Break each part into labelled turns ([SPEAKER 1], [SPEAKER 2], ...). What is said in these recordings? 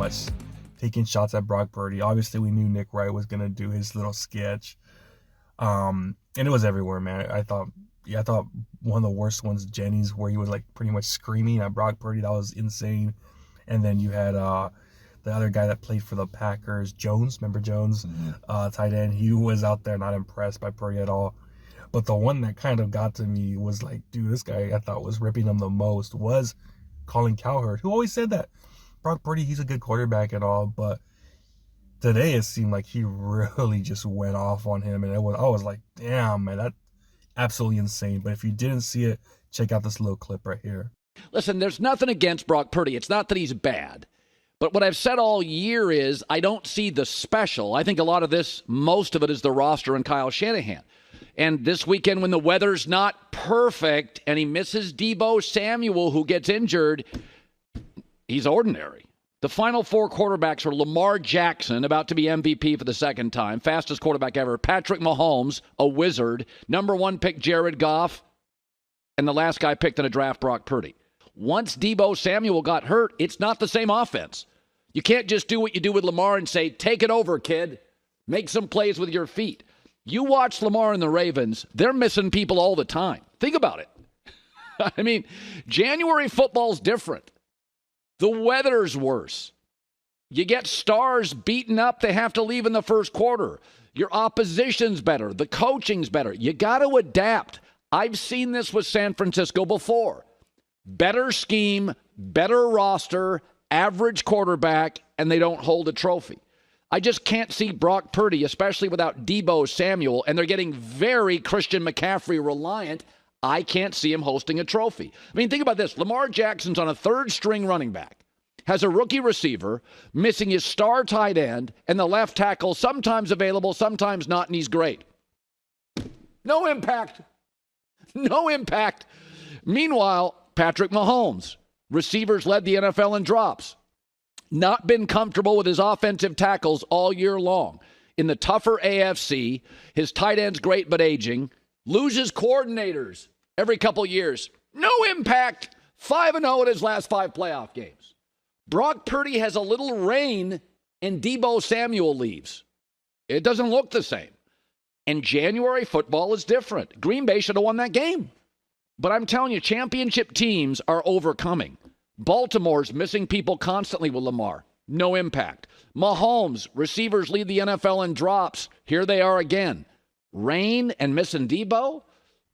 [SPEAKER 1] much taking shots at Brock Purdy. Obviously, we knew Nick Wright was gonna do his little sketch, and it was everywhere, man. I thought one of the worst ones, Jenny's, where he was like pretty much screaming at Brock Purdy. That was insane. And then you had the other guy that played for the Packers, Jones. Remember Jones, tight end? He was out there not impressed by Purdy at all. But the one that kind of got to me was like, dude, this guy I thought was ripping him the most was Colin Cowherd, who always said that Brock Purdy, he's a good quarterback and all, but today it seemed like he really just went off on him, and I was like, damn, man, that's absolutely insane. But if you didn't see it, check out this little clip right here.
[SPEAKER 2] Listen, there's nothing against Brock Purdy. It's not that he's bad. But what I've said all year is I don't see the special. I think a lot of this, most of it is the roster and Kyle Shanahan. And this weekend when the weather's not perfect and he misses Deebo Samuel, who gets injured, he's ordinary. The final four quarterbacks are Lamar Jackson, about to be MVP for the second time, fastest quarterback ever. Patrick Mahomes, a wizard. Number one pick, Jared Goff. And the last guy picked in a draft, Brock Purdy. Once Deebo Samuel got hurt, it's not the same offense. You can't just do what you do with Lamar and say, take it over, kid. Make some plays with your feet. You watch Lamar and the Ravens, they're missing people all the time. Think about it. I mean, January football's different. The weather's worse. You get stars beaten up, they have to leave in the first quarter. Your opposition's better. The coaching's better. You got to adapt. I've seen this with San Francisco before. Better scheme, better roster, average quarterback, and they don't hold a trophy. I just can't see Brock Purdy, especially without Deebo Samuel, and they're getting very Christian McCaffrey reliant. I can't see him hosting a trophy. I mean, think about this. Lamar Jackson's on a third-string running back, has a rookie receiver, missing his star tight end, and the left tackle sometimes available, sometimes not, and he's great. No impact. No impact. Meanwhile, Patrick Mahomes, receivers led the NFL in drops. Not been comfortable with his offensive tackles all year long. In the tougher AFC, his tight end's great but aging. Loses coordinators every couple years. No impact. 5-0 in his last 5 playoff games. Brock Purdy has a little rain and Deebo Samuel leaves. It doesn't look the same. And January football is different. Green Bay should have won that game. But I'm telling you, championship teams are overcoming. Baltimore's missing people constantly with Lamar. No impact. Mahomes, receivers lead the NFL in drops. Here they are again. Rain and missing Deebo?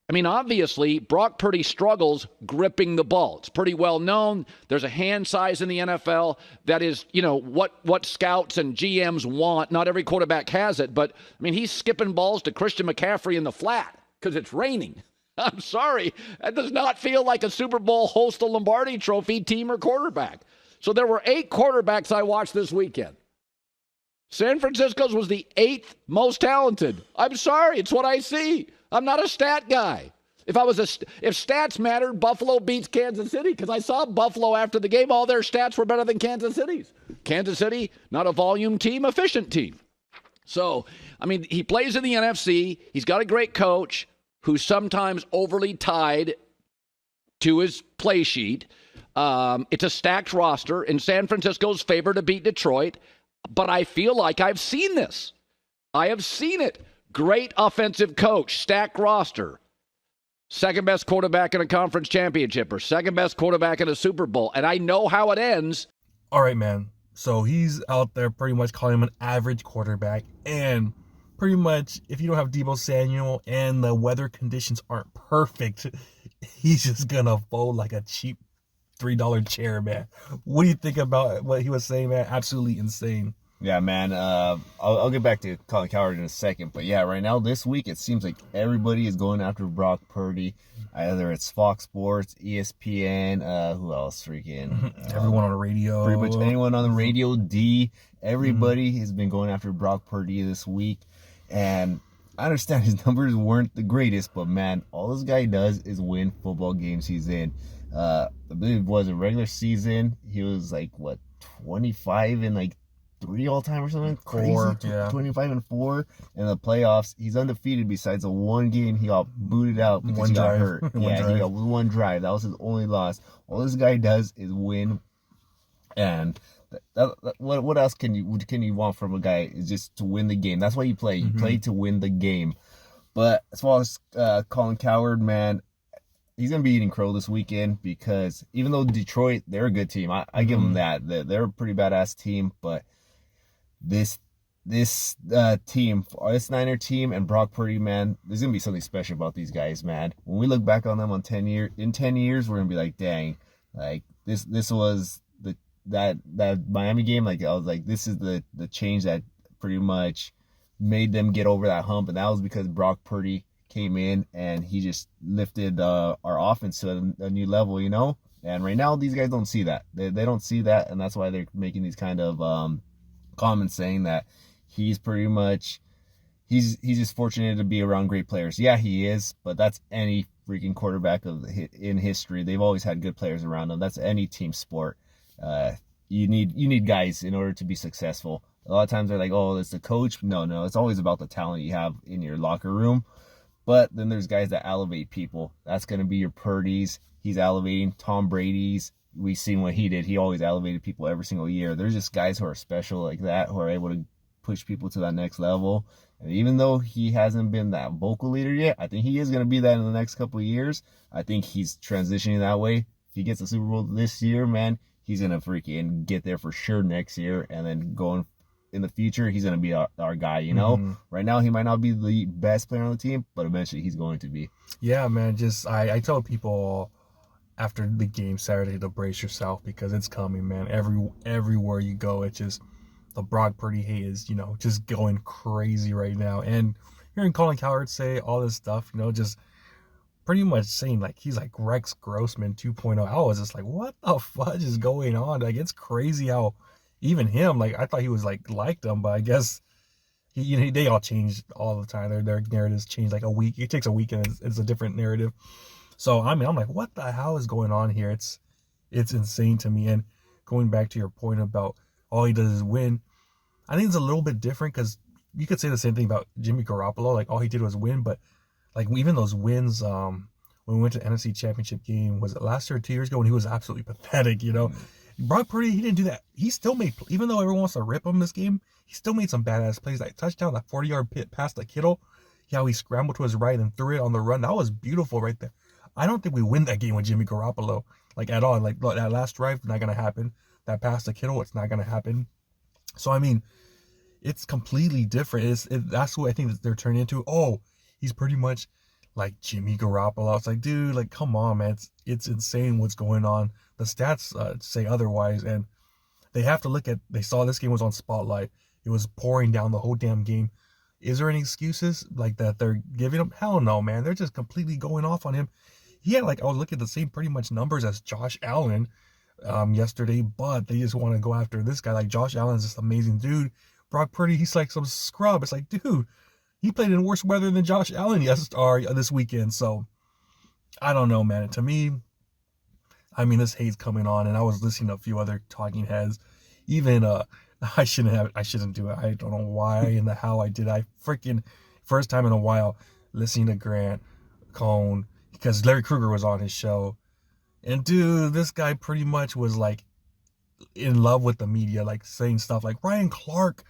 [SPEAKER 2] I mean, obviously, Brock Purdy struggles gripping the ball. It's pretty well known. There's a hand size in the NFL that is, what scouts and GMs want. Not every quarterback has it, but, I mean, he's skipping balls to Christian McCaffrey in the flat because it's raining. I'm sorry. That does not feel like a Super Bowl host a Lombardi Trophy team or quarterback. So there were 8 quarterbacks I watched this weekend. San Francisco's was the 8th most talented. I'm sorry. It's what I see. I'm not a stat guy. If stats mattered, Buffalo beats Kansas City because I saw Buffalo after the game. All their stats were better than Kansas City's. Kansas City, not a volume team, efficient team. So, I mean, he plays in the NFC. He's got a great coach who's sometimes overly tied to his play sheet. It's a stacked roster, and San Francisco's favored to beat Detroit. But I feel like I've seen this. I have seen it. Great offensive coach, stacked roster. Second best quarterback in a conference championship or second best quarterback in a Super Bowl. And I know how it ends.
[SPEAKER 1] All right, man. So he's out there pretty much calling him an average quarterback. And pretty much, if you don't have Deebo Samuel and the weather conditions aren't perfect, he's just going to fold like a cheap $3 chair, man. What do you think about what he was saying, man? Absolutely insane.
[SPEAKER 3] Yeah, man. I'll get back to Colin Cowherd in a second. But, yeah, right now, this week, it seems like everybody is going after Brock Purdy. Either it's Fox Sports, ESPN, who else freaking?
[SPEAKER 1] Everyone on the radio.
[SPEAKER 3] Pretty much anyone on the radio, D. Everybody has been going after Brock Purdy this week. And I understand his numbers weren't the greatest, but, man, all this guy does is win football games he's in. I believe it was a regular season. He was, 25 and, 3 all-time or something? Crazy.
[SPEAKER 1] 4, yeah.
[SPEAKER 3] 25 and 4 in the playoffs. He's undefeated besides the one game he got booted out because he got hurt. He got one drive. That was his only loss. All this guy does is win And what else can you want from a guy? Is just to win the game. That's why you play. You play to win the game. But as far as Colin Cowherd, man, he's gonna be eating crow this weekend because even though Detroit, they're a good team, I give them that. They're a pretty badass team. But this team, this Niner team, and Brock Purdy, man, there's gonna be something special about these guys, man. When we look back on them in 10 years, we're gonna be like, dang, like this was that Miami game. Like I was like, this is the change that pretty much made them get over that hump, and that was because Brock Purdy came in and he just lifted our offense to a new level, you know. And right now, these guys don't see that. They don't see that, and that's why they're making these kind of comments saying that he's pretty much he's just fortunate to be around great players. Yeah, he is, but that's any freaking quarterback in history. They've always had good players around them. That's any team sport. You need guys in order to be successful. A lot of times they're like, oh, it's the coach. No, it's always about the talent you have in your locker room. But then there's guys that elevate people. That's going to be your Purdy's. He's elevating Tom Brady's. We've seen what he did. He always elevated people every single year. There's just guys who are special like that, who are able to push people to that next level. And even though he hasn't been that vocal leader yet, I think he is going to be that in the next couple of years. I think he's transitioning that way. If he gets a Super Bowl this year, man, he's going to freaking get there for sure next year. And then going in the future, he's going to be our guy, you know? Right now, he might not be the best player on the team, but eventually he's going to be.
[SPEAKER 1] Yeah, man, I tell people after the game Saturday to brace yourself because it's coming, man. Everywhere you go, it's just the Brock Purdy hate is, just going crazy right now. And hearing Colin Cowherd say all this stuff, just pretty much saying like he's like Rex Grossman 2.0. I was just like, what the fudge is going on? Like, it's crazy how even him, like, I thought he was liked them, but I guess they all change all the time. Their narratives change like a week. It takes a week and it's a different narrative. So I mean, I'm like, what the hell is going on here? It's insane to me. And going back to your point about all he does is win, I think it's a little bit different because you could say the same thing about Jimmy Garoppolo. Like, all he did was win, but like even those wins, when we went to the NFC Championship game, was it last year or 2 years ago, when he was absolutely pathetic, Brock Purdy, he didn't do that. He still made, even though everyone wants to rip him this game, he still made some badass plays. That touchdown, that 40-yard pit pass to Kittle, how he scrambled to his right and threw it on the run. That was beautiful right there. I don't think we win that game with Jimmy Garoppolo, like, at all. Like, that last drive, not going to happen. That pass to Kittle, it's not going to happen. So, I mean, it's completely different. That's what I think that they're turning into. Oh, he's pretty much like Jimmy Garoppolo. It's like, dude, like, come on, man. It's insane what's going on. The stats say otherwise, and they have to look at, they saw this game was on Spotlight. It was pouring down the whole damn game. Is there any excuses like that they're giving him? Hell no, man. They're just completely going off on him. He had, like, I was looking at the same pretty much numbers as Josh Allen yesterday, but they just want to go after this guy. Like, Josh Allen's this amazing dude. Brock Purdy, he's like some scrub. It's like, dude, he played in worse weather than Josh Allen this weekend. So I don't know, man. To me, I mean, this hate's coming on, and I was listening to a few other talking heads. Even I shouldn't do it. I don't know why and the how I did. I freaking first time in a while listening to Grant Cohn, because Larry Krueger was on his show, and dude, this guy pretty much was like in love with the media, like saying stuff like Ryan Clark.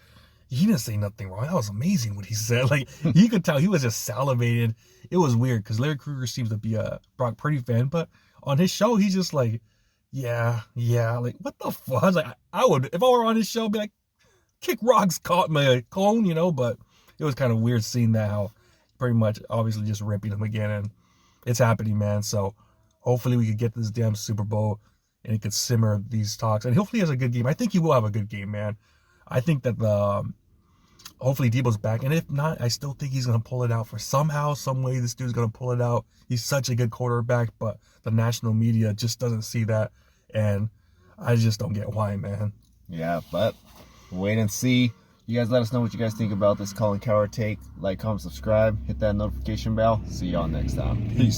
[SPEAKER 1] He didn't say nothing wrong. That was amazing what he said. Like, you could tell he was just salivating. It was weird because Larry Krueger seems to be a Brock Purdy fan, but on his show, he's just like, yeah. Like, what the fuck? Like, I would, if I were on his show, be like, kick rocks, caught my cone, but it was kind of weird seeing that, how pretty much obviously just ripping him again, and it's happening, man. So hopefully we could get this damn Super Bowl and it could simmer these talks, and hopefully he has a good game. I think he will have a good game, man. I think that hopefully Debo's back, and if not, I still think he's going to pull it out for somehow, some way. This dude's going to pull it out. He's such a good quarterback, but the national media just doesn't see that, and I just don't get why, man.
[SPEAKER 3] Yeah, but wait and see. You guys let us know what you guys think about this Colin Cowherd take. Like, comment, subscribe, hit that notification bell. See y'all next time.
[SPEAKER 1] Peace.